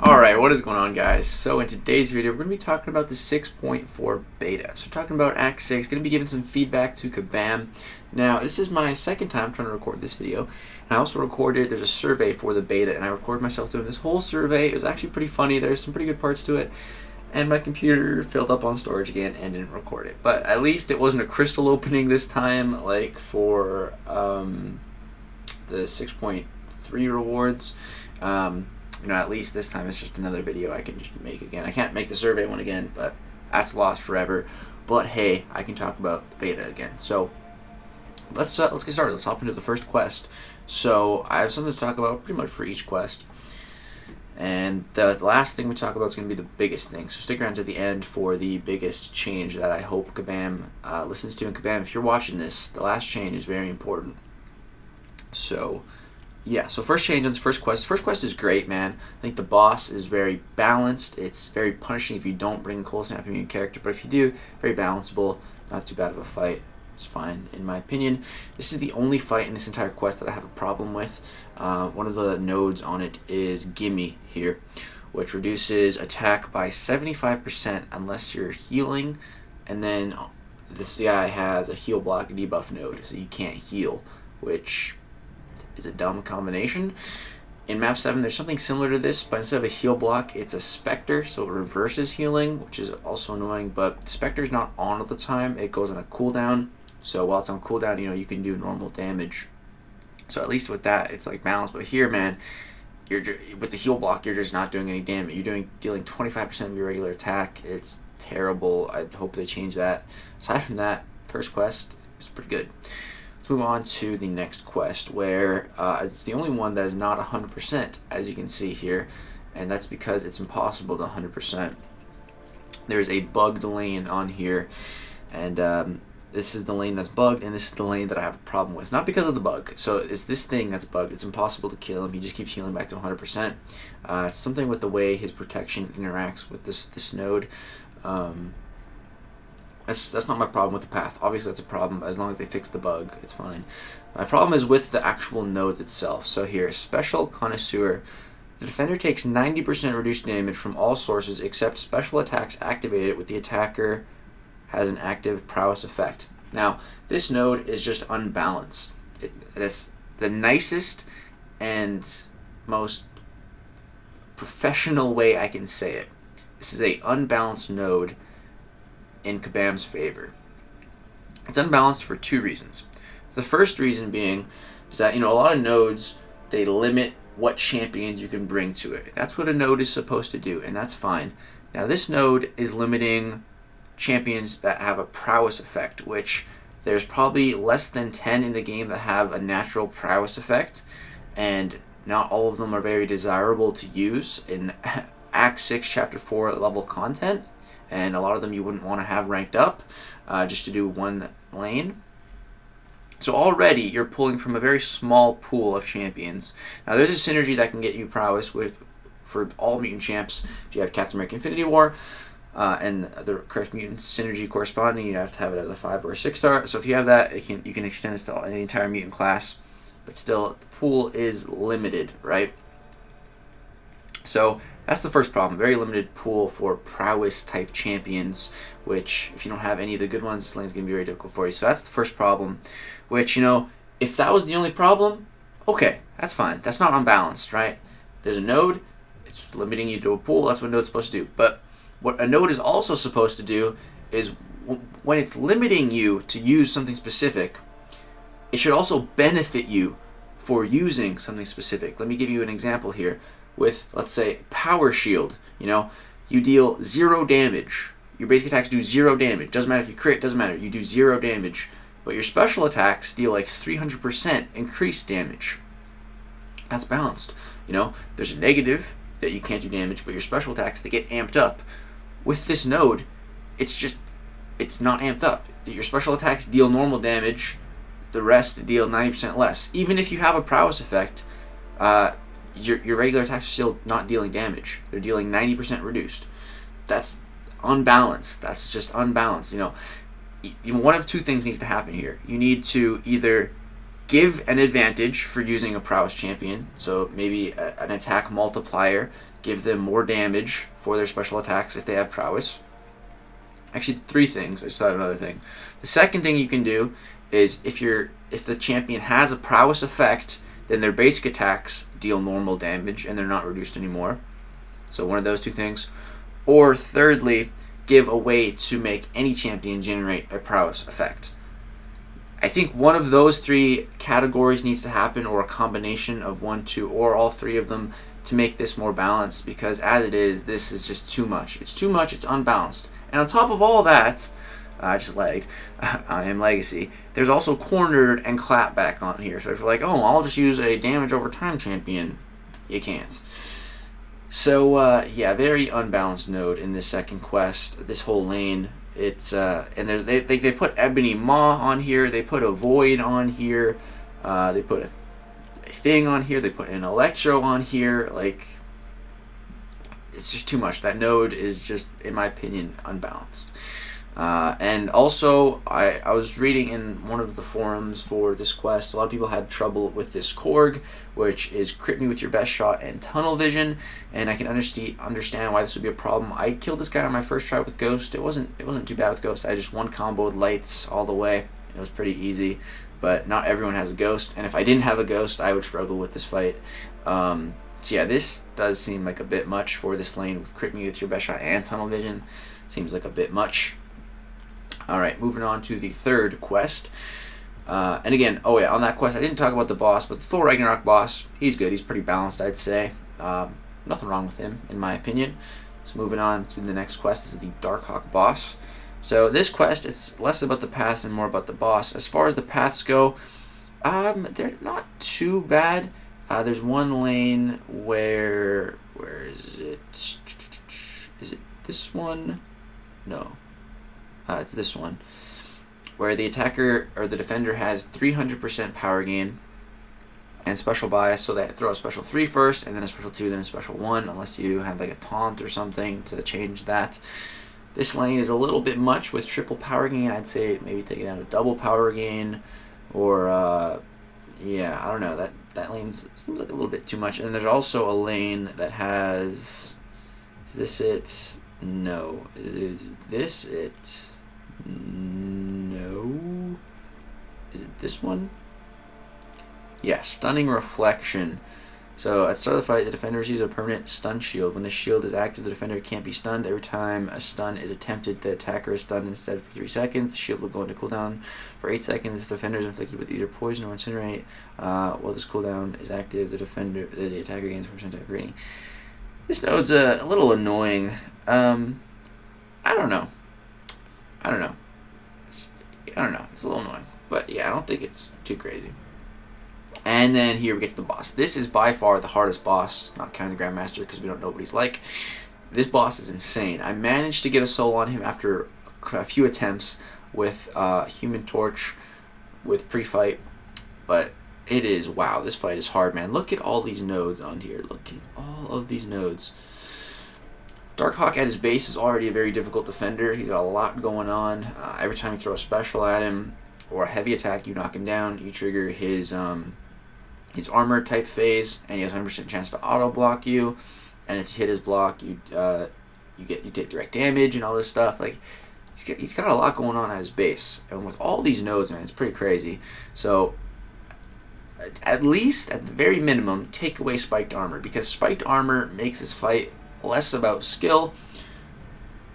Alright, what is going on, guys? So in today's video, we're going to be talking about the 6.4 beta. So talking about Act 6, going to be giving some feedback to Kabam. Now, this is my second time trying to record this video. And I also recorded, there's a survey for the beta, and I recorded myself doing this whole survey. It was actually pretty funny. There's some pretty good parts to it. And my computer filled up on storage again and didn't record it. But at least it wasn't a crystal opening this time, like for the 6.3 rewards. At least this time it's just another video I can just make again. I can't make the survey one again, but that's lost forever. But hey, I can talk about the beta again. So let's get started. Let's hop into the first quest. So I have something to talk about pretty much for each quest. And the last thing we talk about is going to be the biggest thing. So stick around to the end for the biggest change that I hope Kabam listens to. And Kabam, if you're watching this, the last change is very important. So yeah, so first change on this first quest. First quest is great, man. I think the boss is very balanced. It's very punishing if you don't bring a cold snap in your character, but if you do, very balanceable. Not too bad of a fight. It's fine, in my opinion. This is the only fight in this entire quest that I have a problem with. One of the nodes on it is Gimme here, which reduces attack by 75% unless you're healing, and then this guy has a heal block debuff node, so you can't heal, which is a dumb combination. In map 7 there's something similar to this, but instead of a heal block it's a Spectre, so it reverses healing, which is also annoying, but Spectre's not on all the time. It goes on a cooldown, so while it's on cooldown, you can do normal damage. So at least with that it's like balanced. But here, man, with the heal block you're just not doing any damage. You're dealing 25% of your regular attack. It's terrible. I hope they change that. Aside from that, first quest is pretty good. Let's move on to the next quest, where it's the only one that is not 100%, as you can see here, and that's because it's impossible to 100%. There's a bugged lane on here, and this is the lane that's bugged, and this is the lane that I have a problem with. Not because of the bug, so it's this thing that's bugged. It's impossible to kill him. He just keeps healing back to 100%. It's something with the way his protection interacts with this node. That's not my problem with the path. Obviously that's a problem. As long as they fix the bug, it's fine. My problem is with the actual nodes itself. So here, Special Connoisseur. The defender takes 90% reduced damage from all sources except special attacks activated with the attacker has an active prowess effect. Now, this node is just unbalanced. That's the nicest and most professional way I can say it. This is a unbalanced node in Kabam's favor. It's unbalanced for two reasons. The first reason being is that a lot of nodes, they limit what champions you can bring to it. That's what a node is supposed to do, and that's fine. Now this node is limiting champions that have a prowess effect, which there's probably less than 10 in the game that have a natural prowess effect, and not all of them are very desirable to use in Act 6 Chapter 4 level content. And a lot of them you wouldn't want to have ranked up just to do one lane. So already you're pulling from a very small pool of champions. Now there's a synergy that can get you prowess for all mutant champs. If you have Captain America Infinity War and the correct mutant synergy corresponding, you have to have it as a 5 or a 6 star. So if you have that, you can extend this to the entire mutant class. But still, the pool is limited, right? So that's the first problem. Very limited pool for prowess type champions, which if you don't have any of the good ones, this lane's going to be very difficult for you. So that's the first problem, which, if that was the only problem, okay, that's fine. That's not unbalanced, right? There's a node, it's limiting you to a pool, that's what a node's supposed to do. But what a node is also supposed to do is when it's limiting you to use something specific, it should also benefit you for using something specific. Let me give you an example here. With, let's say, Power Shield, you deal 0 damage. Your basic attacks do 0 damage. Doesn't matter if you crit, doesn't matter. You do 0 damage. But your special attacks deal like 300% increased damage. That's balanced. There's a negative that you can't do damage, but your special attacks, they get amped up. With this node, it's not amped up. Your special attacks deal normal damage. The rest deal 90% less. Even if you have a prowess effect, your regular attacks are still not dealing damage. They're dealing 90% reduced. That's unbalanced. That's just unbalanced. One of two things needs to happen here. You need to either give an advantage for using a prowess champion. So maybe an attack multiplier. Give them more damage for their special attacks if they have prowess. Actually, 3 things. I just thought of another thing. The second thing you can do is if the champion has a prowess effect, then their basic attacks deal normal damage and they're not reduced anymore. So one of those 2 things. Or thirdly, give a way to make any champion generate a prowess effect. I think one of those 3 categories needs to happen, or a combination of 1, 2, or all 3 of them, to make this more balanced, because as it is, this is just too much. It's too much, it's unbalanced. And on top of all that, I just lagged, I am Legacy, there's also cornered and clapback on here. So if you're like, oh, I'll just use a damage over time champion, you can't. So yeah, very unbalanced node in this second quest. This whole lane, it's and they put Ebony Maw on here. They put a Void on here. They put a thing on here. They put an Electro on here. Like, it's just too much. That node is just, in my opinion, unbalanced. And also, I was reading in one of the forums for this quest, a lot of people had trouble with this Korg, which is crit me with your best shot and tunnel vision, and I can understand why this would be a problem. I killed this guy on my first try with Ghost. It wasn't too bad with Ghost. I just one comboed lights all the way. It was pretty easy, but not everyone has a Ghost, and if I didn't have a Ghost, I would struggle with this fight. So yeah, this does seem like a bit much for this lane with crit me with your best shot and tunnel vision. Seems like a bit much. Alright, moving on to the third quest. And again, oh yeah, on that quest, I didn't talk about the boss, but the Thor Ragnarok boss, he's good. He's pretty balanced, I'd say. Nothing wrong with him, in my opinion. So moving on to the next quest, this is the Darkhawk boss. So this quest, it's less about the paths and more about the boss. As far as the paths go, they're not too bad. There's one lane where is it? Is it this one? No. It's this one, where the attacker or the defender has 300% power gain and special bias, so they throw a special 3 first, and then a special 2, then a special 1, unless you have like a taunt or something to change that. This lane is a little bit much with triple power gain. I'd say maybe take it down to double power gain, or yeah, I don't know. That lane seems like a little bit too much. And there's also a lane that has, is this it? No. Is this it? No. Is it this one? Yeah, Stunning Reflection. So at the start of the fight, the defender receives a permanent stun shield. When the shield is active, the defender can't be stunned. Every time a stun is attempted, the attacker is stunned instead for 3 seconds. The shield will go into cooldown for 8 seconds if the defender is inflicted with either poison or incinerate. While this cooldown is active, the attacker gains 4% attack rating. This node's a little annoying. I don't know. It's a little annoying. But yeah, I don't think it's too crazy. And then here we get to the boss. This is by far the hardest boss, not counting the Grandmaster because we don't know what he's like. This boss is insane. I managed to get a solo on him after a few attempts with Human Torch with pre-fight, but it is, wow, this fight is hard, man. Look at all these nodes on here. Look at all of these nodes. Darkhawk at his base is already a very difficult defender. He's got a lot going on. Every time you throw a special at him or a heavy attack, you knock him down. You trigger his armor type phase, and he has 100% chance to auto block you. And if you hit his block, you take direct damage and all this stuff. Like, he's got a lot going on at his base, and with all these nodes, man, it's pretty crazy. So at least at the very minimum, take away spiked armor, because spiked armor makes this fight less about skill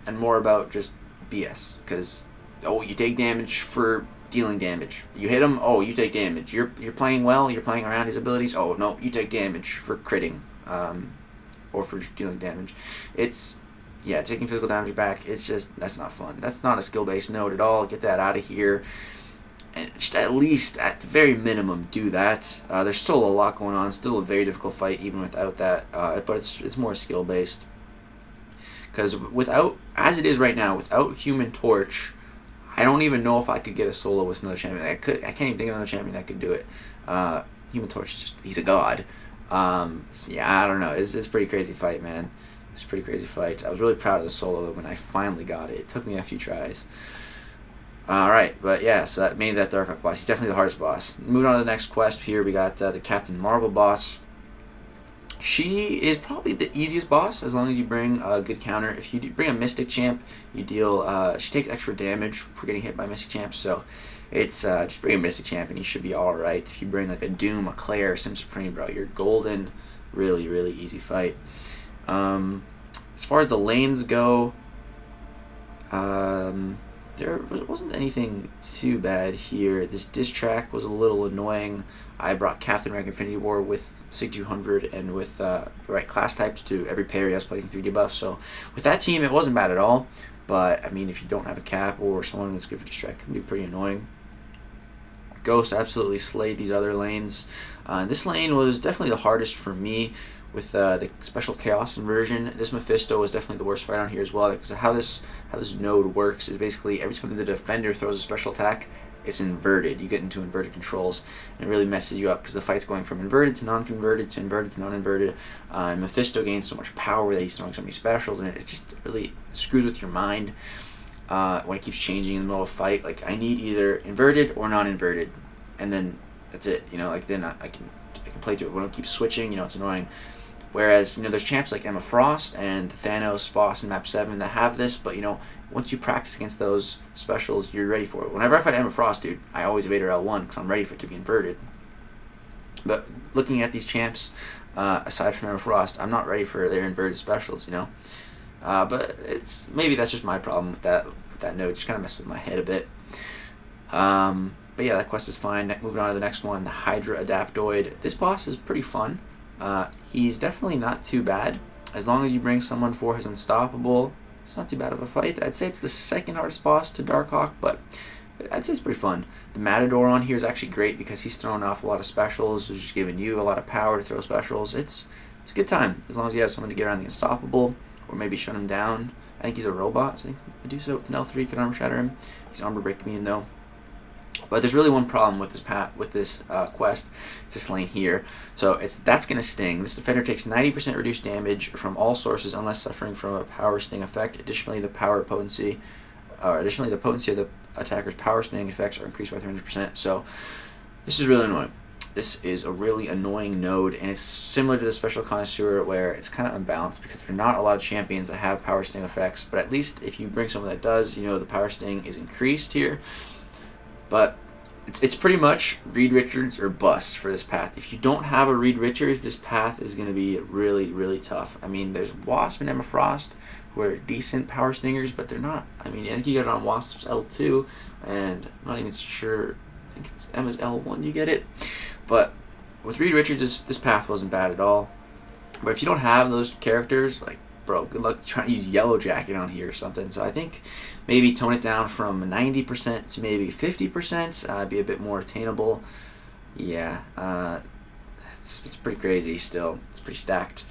and more about just BS. Because, oh, you take damage for dealing damage. You hit him, oh, you take damage. You're playing well, you're playing around his abilities, oh, no, you take damage for critting, or for dealing damage. It's, yeah, taking physical damage back, it's just, that's not fun. That's not a skill-based node at all. Get that out of here. And just at least, at the very minimum, do that. There's still a lot going on. Still a very difficult fight even without that. But it's more skill-based. Because without, as it is right now, without Human Torch, I don't even know if I could get a solo with another champion. I can't even think of another champion that could do it. Human Torch, just, he's a god. So yeah, I don't know. It's a pretty crazy fight, man. It's a pretty crazy fight. I was really proud of the solo when I finally got it. It took me a few tries. Alright, but yeah, so that made that Darkhawk boss. He's definitely the hardest boss. Moving on to the next quest here, we got the Captain Marvel boss. She is probably the easiest boss as long as you bring a good counter. If you bring a Mystic Champ, you deal. She takes extra damage for getting hit by Mystic Champs, so it's just bring a Mystic Champ and you should be alright. If you bring like a Doom, a Claire, Sim Supreme, bro, you're golden. Really, really easy fight. As far as the lanes go, there wasn't anything too bad here. This diss track was a little annoying. I brought Captain Rank Infinity War with Sig 200 and with the right class types to every parry I was playing 3D buff. So with that team, it wasn't bad at all. But I mean, if you don't have a cap or someone that's good for distract, it can be pretty annoying. Ghost absolutely slayed these other lanes. This lane was definitely the hardest for me with the special chaos inversion. This Mephisto was definitely the worst fight on here as well, because how this node works is basically every time the defender throws a special attack, it's inverted. You get into inverted controls, and it really messes you up because the fight's going from inverted to non-converted to inverted to non-inverted. And Mephisto gains so much power that he's throwing so many specials, and it just really screws with your mind when it keeps changing in the middle of a fight. Like, I need either inverted or non-inverted, and then that's it. You know, like then I can play to it. When it keeps switching, you know, it's annoying. Whereas, you know, there's champs like Emma Frost and Thanos boss in map 7 that have this, but, you know, once you practice against those specials, you're ready for it. Whenever I fight Emma Frost, dude, I always evade her L1 because I'm ready for it to be inverted. But looking at these champs, aside from Emma Frost, I'm not ready for their inverted specials, you know. But maybe that's just my problem with that node. Just kind of messed with my head a bit. But yeah, that quest is fine. Moving on to the next one, the Hydra Adaptoid. This boss is pretty fun. He's definitely not too bad. As long as you bring someone for his Unstoppable, it's not too bad of a fight. I'd say it's the second hardest boss to Darkhawk, but I'd say it's pretty fun. The Matador on here is actually great because he's throwing off a lot of specials. He's just giving you a lot of power to throw specials. It's a good time, as long as you have someone to get around the Unstoppable, or maybe shut him down. I think he's a robot, so I think Medusa with an L3 can armor shatter him. He's armor break immune though. But there's really one problem with this quest. It's this lane here. So that's gonna sting. This defender takes 90% reduced damage from all sources unless suffering from a power sting effect. Additionally, the potency of the attacker's power sting effects are increased by 300%. So this is really annoying. This is a really annoying node, and it's similar to the Special Connoisseur where it's kind of unbalanced because there are not a lot of champions that have power sting effects. But at least if you bring someone that does, you know the power sting is increased here. But it's pretty much Reed Richards or bust for this path. If you don't have a Reed Richards, this path is going to be really, really tough. I mean, there's Wasp and Emma Frost who are decent power stingers, but they're not. I mean, I think you get it on Wasp's L2, and I'm not even sure. I think it's Emma's L1 you get it. But with Reed Richards, this path wasn't bad at all. But if you don't have those characters, like, bro, good luck trying to use Yellow Jacket on here or something. So I think maybe tone it down from 90% to maybe 50%. Be a bit more attainable. Yeah, it's pretty crazy still. It's pretty stacked.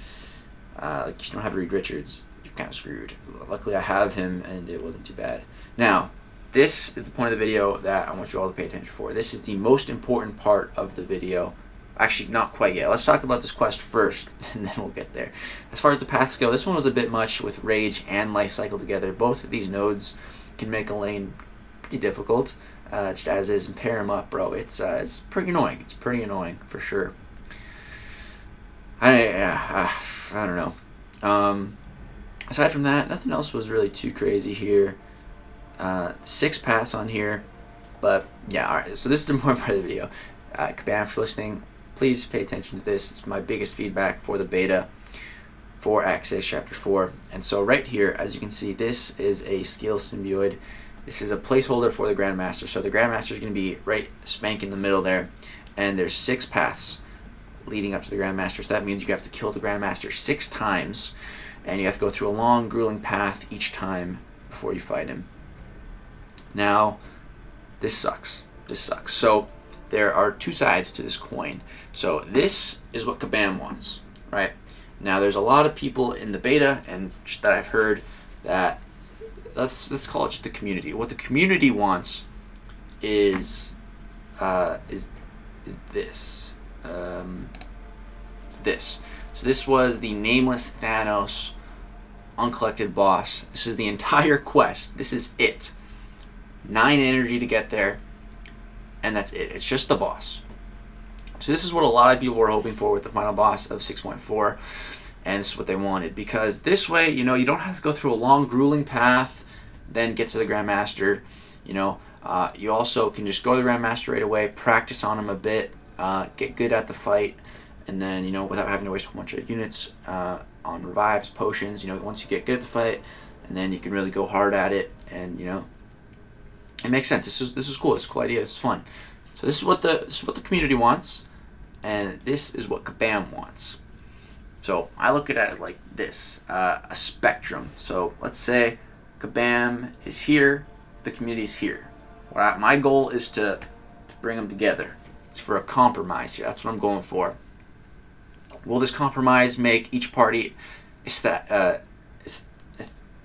Like, if you don't have Reed Richards, you're kind of screwed. Luckily, I have him, and it wasn't too bad. Now, this is the point of the video that I want you all to pay attention for. This is the most important part of the video. Actually, not quite yet. Let's talk about this quest first, and then we'll get there. As far as the paths go, this one was a bit much with Rage and Life Cycle together. Both of these nodes can make a lane pretty difficult, just as is, and pair them up, bro. It's pretty annoying. It's pretty annoying, for sure. I don't know. Aside from that, nothing else was really too crazy here. 6 paths on here, but yeah, alright. So this is the important part of the video. Kabam, for listening. Please pay attention to this. It's my biggest feedback for the beta for Act 6 Chapter 4. And so right here, as you can see, this is a skill symbioid. This is a placeholder for the Grandmaster. So the Grandmaster is going to be right spank in the middle there. And there's 6 paths leading up to the Grandmaster. So that means you have to kill the Grandmaster 6 times. And you have to go through a long, grueling path each time before you fight him. Now, this sucks. This sucks. So there are 2 sides to this coin. So this is what Kabam wants, right? Now there's a lot of people in the beta and just that I've heard that let's call it just the community. What the community wants is this. It's this. So this was the nameless Thanos uncollected boss. This is the entire quest. This is it. 9 energy to get there, and that's it. It's just the boss. So this is what a lot of people were hoping for with the final boss of 6.4, and this is what they wanted, because this way, you don't have to go through a long, grueling path, then get to the Grandmaster. You also can just go to the Grandmaster right away, practice on him a bit, get good at the fight, and then, without having to waste a whole bunch of units on revives, potions, once you get good at the fight, and then you can really go hard at it, and, it makes sense. This is cool. It's a cool idea. It's fun. So this is what the community wants, and this is what Kabam wants. So I look at it as like this, a spectrum. So let's say Kabam is here, the community is here. My goal is to bring them together. It's for a compromise here. That's what I'm going for. Will this compromise make each party ecstatic?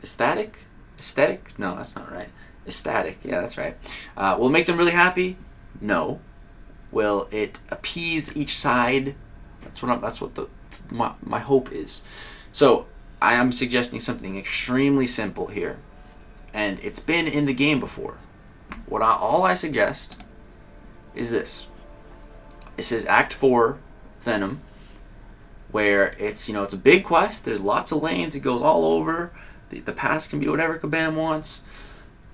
Aesthetic? No, that's not right. Ecstatic. Yeah, that's right. Will it make them really happy? No. Will it appease each side? That's what my hope is. So I am suggesting something extremely simple here, and it's been in the game before. All I suggest is this. It says Act 4 Venom, where it's a big quest. There's lots of lanes. It goes all over. The paths can be whatever Kabam wants.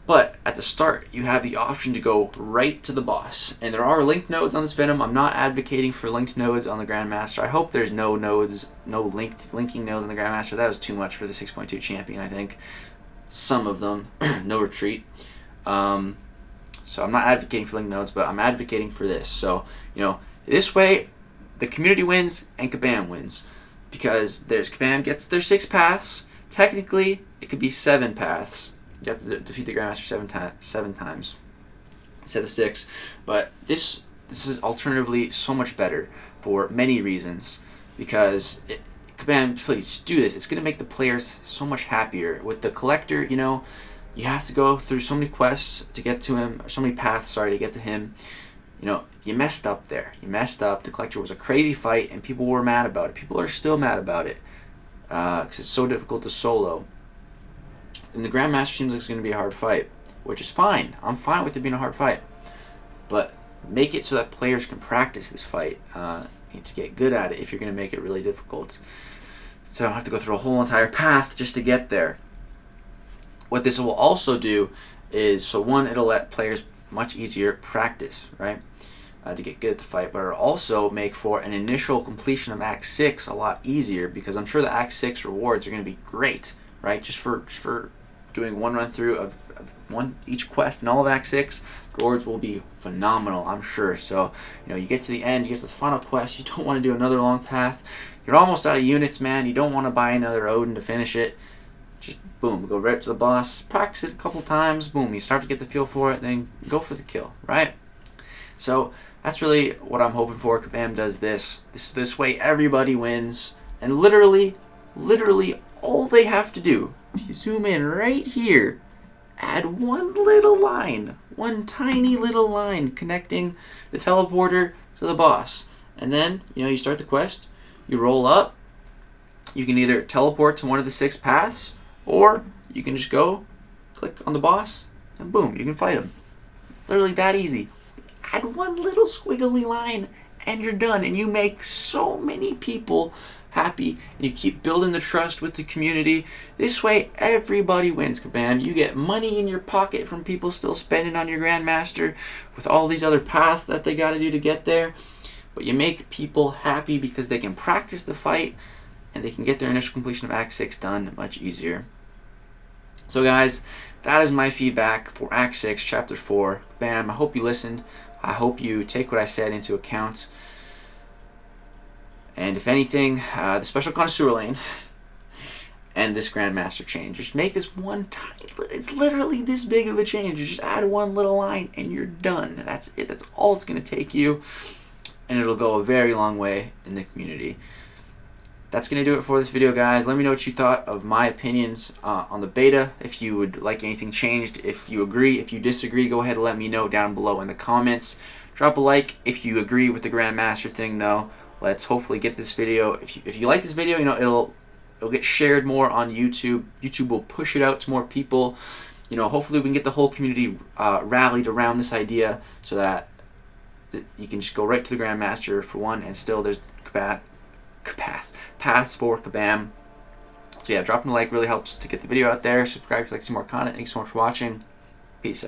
But at the start, you have the option to go right to the boss. And there are linked nodes on this Venom. I'm not advocating for linked nodes on the Grandmaster. I hope there's no linking nodes on the Grandmaster. That was too much for the 6.2 champion, I think. Some of them, no retreat. So I'm not advocating for linked nodes, but I'm advocating for this. So, this way, the community wins and Kabam wins. Because Kabam gets their 6 paths. Technically, it could be 7 paths. You have to defeat the Grandmaster 7 times instead of 6. But this is alternatively so much better for many reasons. Because Kabam, please do this. It's going to make the players so much happier. With the collector, you have to go through so many quests to get to him, or so many paths, to get to him. You messed up there. You messed up. The collector was a crazy fight, and people were mad about it. People are still mad about it because it's so difficult to solo. And the Grandmaster seems like it's going to be a hard fight, which is fine. I'm fine with it being a hard fight. But make it so that players can practice this fight. You need to get good at it if you're going to make it really difficult. So I don't have to go through a whole entire path just to get there. What this will also do is, so one, it'll let players much easier practice, right? To get good at the fight, but it'll also make for an initial completion of Act 6 a lot easier, because I'm sure the Act 6 rewards are going to be great, right? Just for doing one run through of each quest and all of Act 6, rewards will be phenomenal, I'm sure. So, you get to the end, you get to the final quest, you don't want to do another long path. You're almost out of units, man. You don't want to buy another Odin to finish it. Just boom, go right to the boss, practice it a couple times, boom, you start to get the feel for it, then go for the kill, right? So that's really what I'm hoping for. Kabam does this. This way everybody wins, and literally all they have to do, if you zoom in right here, add one little line, one tiny little line connecting the teleporter to the boss, and then you start the quest, you roll up, you can either teleport to one of the 6 paths, or you can just go click on the boss and boom, you can fight him. Literally that easy. Add one little squiggly line and you're done, and you make so many people happy, and you keep building the trust with the community. This way everybody wins, Kabam. You get money in your pocket from people still spending on your Grandmaster with all these other paths that they got to do to get there, but you make people happy because they can practice the fight and they can get their initial completion of Act 6 done much easier. So guys, that is my feedback for Act 6, Chapter 4. Kabam, I hope you listened. I hope you take what I said into account. And if anything, the special connoisseur lane and this Grandmaster change. Just make this one tiny, it's literally this big of a change. You just add one little line and you're done. That's it. That's all it's going to take you. And it'll go a very long way in the community. That's going to do it for this video, guys. Let me know what you thought of my opinions on the beta. If you would like anything changed, if you agree, if you disagree, go ahead and let me know down below in the comments. Drop a like if you agree with the Grandmaster thing, though. Let's hopefully get this video. If you like this video, it'll get shared more on YouTube. YouTube will push it out to more people. hopefully we can get the whole community rallied around this idea so that you can just go right to the Grandmaster for one, and still there's paths for Kabam. So yeah, dropping a like really helps to get the video out there. Subscribe if you like to see more content. Thanks so much for watching. Peace out.